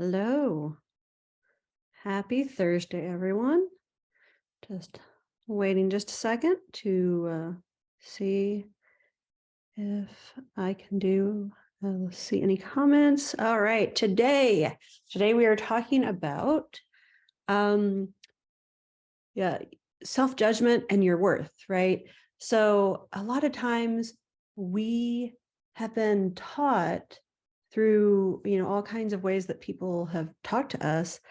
Hello. Happy Thursday, everyone. Just waiting just a second to see if I can do, let's see any comments. All right, today we are talking about self-judgment and your worth, right? So a lot of times we have been taught through, all kinds of ways that people have talked to us.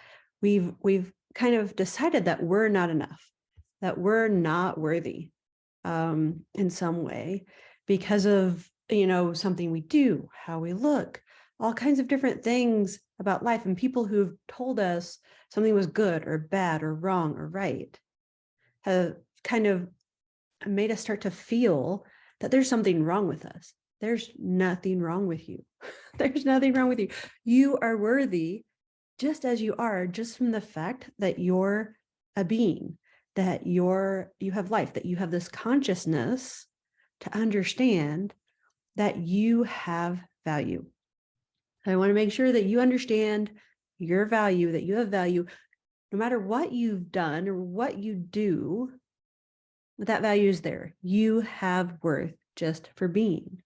We've kind of decided that we're not enough, that we're not worthy in some way because of, something we do, how we look, all kinds of different things about life, and people who've told us something was good or bad or wrong or right have kind of made us start to feel that there's something wrong with us. There's nothing wrong with you. There's nothing wrong with you. You are worthy just as you are, just from the fact that you're a being, that you have life, that you have this consciousness to understand that you have value. I want to make sure that you understand your value, that you have value, no matter what you've done or what you do. That value is there. You have worth just for being.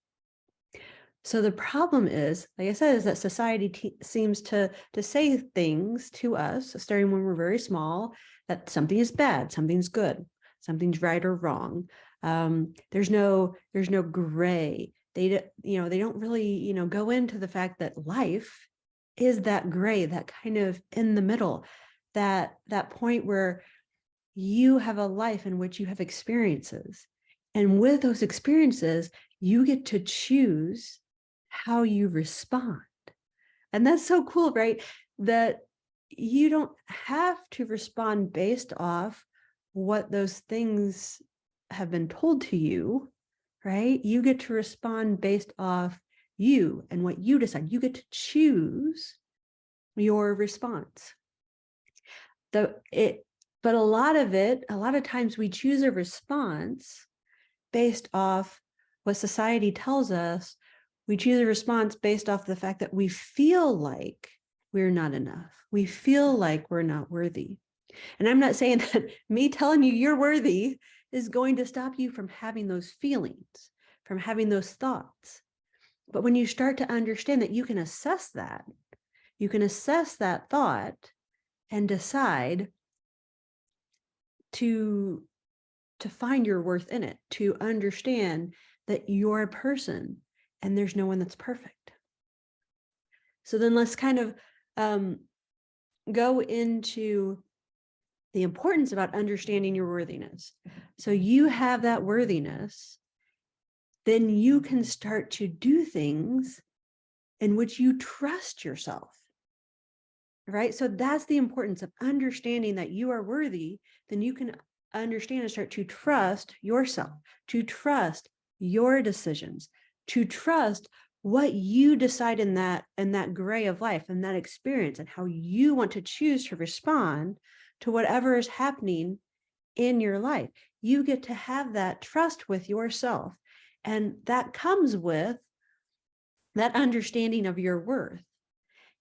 So the problem is, like I said, is that society seems to say things to us, starting when we're very small, that something is bad, something's good, something's right or wrong. There's no gray. They don't really, go into the fact that life is that gray, that kind of in the middle, that point where you have a life in which you have experiences. And with those experiences, you get to choose how you respond. And that's so cool, right? That you don't have to respond based off what those things have been told to you, right? You get to respond based off you and what you decide. You get to choose your response. But a lot of times we choose a response based off what society tells us. We choose a response based off the fact that we feel like we're not enough. We feel like we're not worthy. And I'm not saying that me telling you you're worthy is going to stop you from having those feelings, from having those thoughts. But when you start to understand that you can assess that thought and decide to find your worth in it, to understand that you're a person and there's no one that's perfect. So then let's kind of go into the importance about understanding your worthiness. So you have that worthiness, then you can start to do things in which you trust yourself. Right? So that's the importance of understanding that you are worthy. Then you can understand and start to trust yourself, to trust your decisions, to trust what you decide in that gray of life and that experience, and how you want to choose to respond to whatever is happening in your life. You get to have that trust with yourself. And that comes with that understanding of your worth.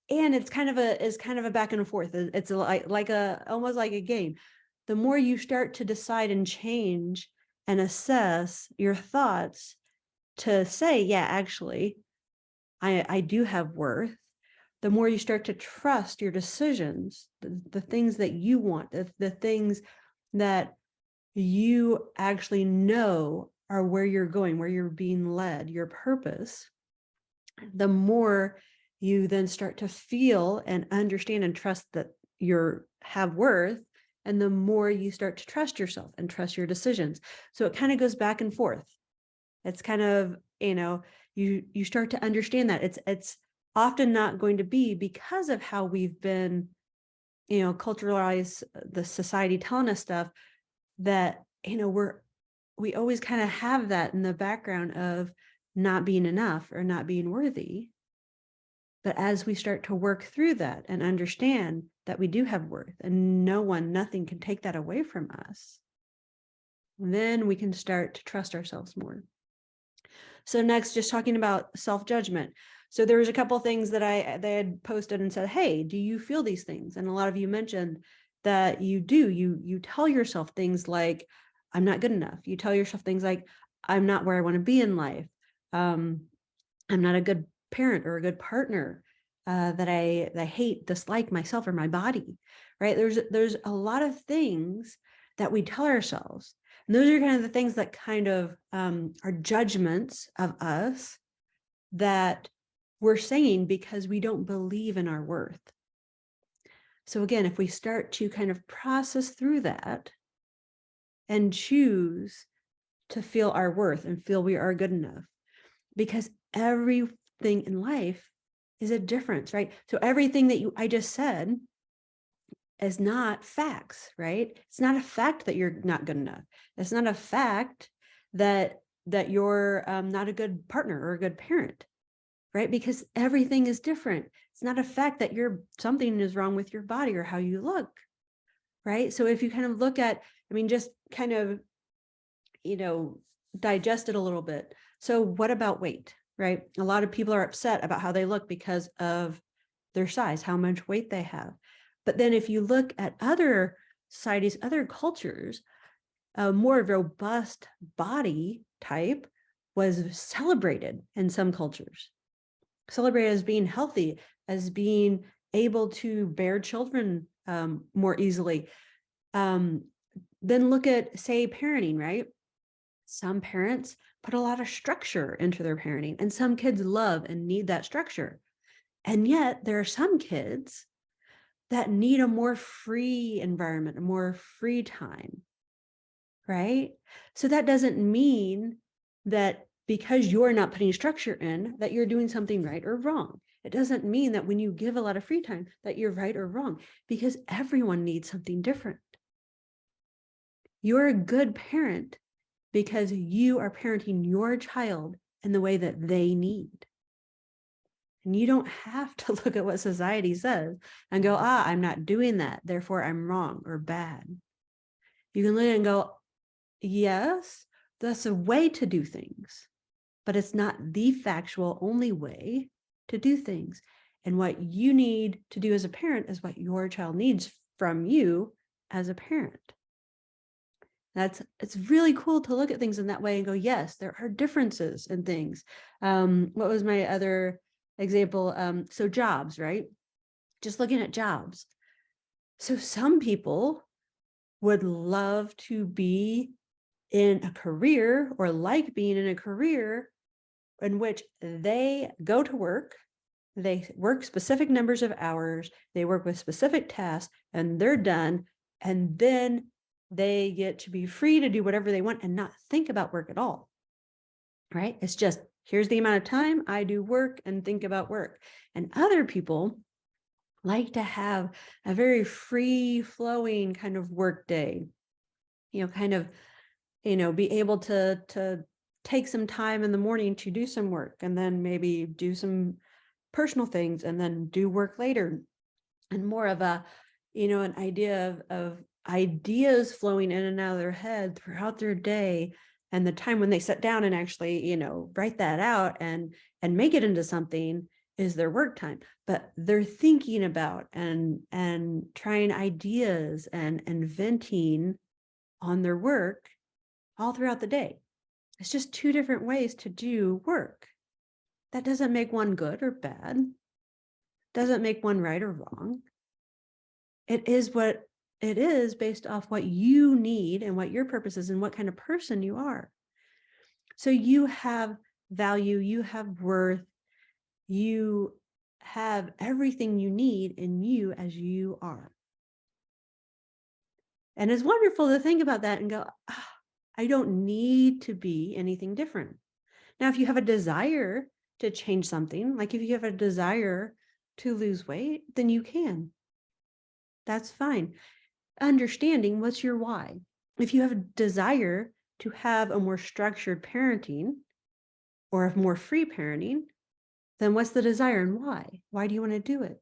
And it's kind of a back and forth. It's almost like a game. The more you start to decide and change and assess your thoughts to say, yeah, actually, I do have worth, the more you start to trust your decisions, the things that you want, the things that you actually know are where you're going, where you're being led, your purpose, the more you then start to feel and understand and trust that you have worth, and the more you start to trust yourself and trust your decisions. So it kind of goes back and forth. It's kind of, you start to understand that it's often not going to be because of how we've been, culturalized, the society telling us stuff that, we always kind of have that in the background of not being enough or not being worthy. But as we start to work through that and understand that we do have worth and nothing can take that away from us, then we can start to trust ourselves more. So next, just talking about self-judgment. So there was a couple of things that they had posted and said, hey, do you feel these things? And a lot of you mentioned that you do. You tell yourself things like, I'm not good enough. You tell yourself things like, I'm not where I want to be in life. I'm not a good parent or a good partner, that I hate, dislike myself or my body, right? There's a lot of things that we tell ourselves. And those are kind of the things that kind of are judgments of us that we're saying because we don't believe in our worth. So again, if we start to kind of process through that and choose to feel our worth and feel we are good enough, because everything in life is a difference, right? So everything that I just said is not facts, right? It's not a fact that you're not good enough. It's not a fact that you're not a good partner or a good parent, right? Because everything is different. It's not a fact that something is wrong with your body or how you look, right? So if you kind of look at, just kind of, digest it a little bit. So what about weight, right? A lot of people are upset about how they look because of their size, how much weight they have. But then if you look at other societies, other cultures, a more robust body type was celebrated in some cultures, celebrated as being healthy, as being able to bear children more easily. Then look at, say, parenting, right? Some parents put a lot of structure into their parenting, and some kids love and need that structure. And yet there are some kids that need a more free environment, a more free time, right? So that doesn't mean that because you're not putting structure in, that you're doing something right or wrong. It doesn't mean that when you give a lot of free time that you're right or wrong, because everyone needs something different. You're a good parent because you are parenting your child in the way that they need. And you don't have to look at what society says and go, I'm not doing that, therefore I'm wrong or bad. You can look at it and go, yes, that's a way to do things, but it's not the factual only way to do things. And what you need to do as a parent is what your child needs from you as a parent. It's really cool to look at things in that way and go, yes, there are differences in things. What was my other example? So jobs, right? Just looking at jobs. So some people would love to be in a career or like being in a career in which they go to work, they work specific numbers of hours, they work with specific tasks, and they're done. And then they get to be free to do whatever they want and not think about work at all, right? It's just, here's the amount of time I do work and think about work. And other people like to have a very free flowing kind of work day, kind of, be able to take some time in the morning to do some work and then maybe do some personal things and then do work later, and more of a, an idea of ideas flowing in and out of their head throughout their day, and the time when they sit down and actually, write that out and make it into something is their work time. But they're thinking about and trying ideas and inventing on their work all throughout the day. It's just two different ways to do work. That doesn't make one good or bad. Doesn't make one right or wrong. It is what it is based off what you need and what your purpose is and what kind of person you are. So you have value, you have worth, you have everything you need in you as you are. And it's wonderful to think about that and go, I don't need to be anything different. Now, if you have a desire to change something, like if you have a desire to lose weight, then you can. That's fine. Understanding what's your why. If you have a desire to have a more structured parenting or a more free parenting, then what's the desire and why? Why do you want to do it?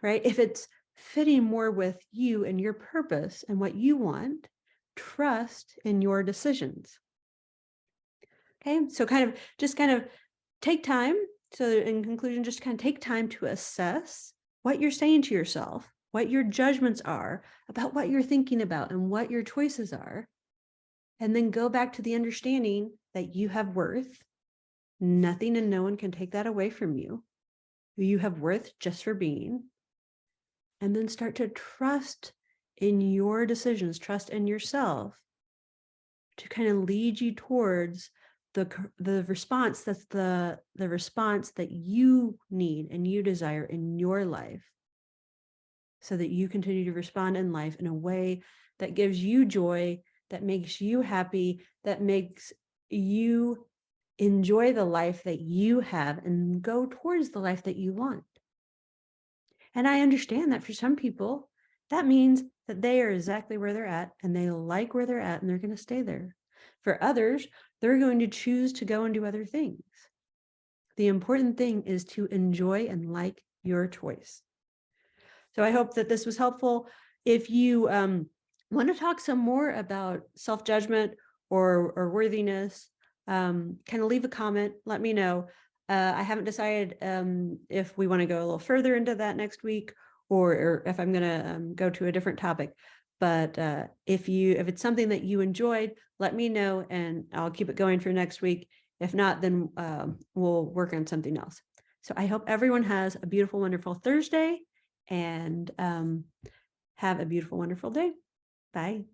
Right? If it's fitting more with you and your purpose and what you want, trust in your decisions. Okay, so kind of take time So in conclusion, just kind of take time to assess what you're saying to yourself, what your judgments are about what you're thinking about and what your choices are. And then go back to the understanding that you have worth. Nothing and no one can take that away from you. You have worth just for being. And then start to trust in your decisions, trust in yourself to kind of lead you towards the response that's the response that you need and you desire in your life, so that you continue to respond in life in a way that gives you joy, that makes you happy, that makes you enjoy the life that you have and go towards the life that you want. And I understand that for some people, that means that they are exactly where they're at and they like where they're at and they're going to stay there. For others, they're going to choose to go and do other things. The important thing is to enjoy and like your choice. So I hope that this was helpful. If you want to talk some more about self-judgment or worthiness, kind of leave a comment, let me know. I haven't decided if we want to go a little further into that next week or if I'm going to go to a different topic. But if it's something that you enjoyed, let me know and I'll keep it going for next week. If not, then we'll work on something else. So I hope everyone has a beautiful, wonderful Thursday and have a beautiful, wonderful day. Bye.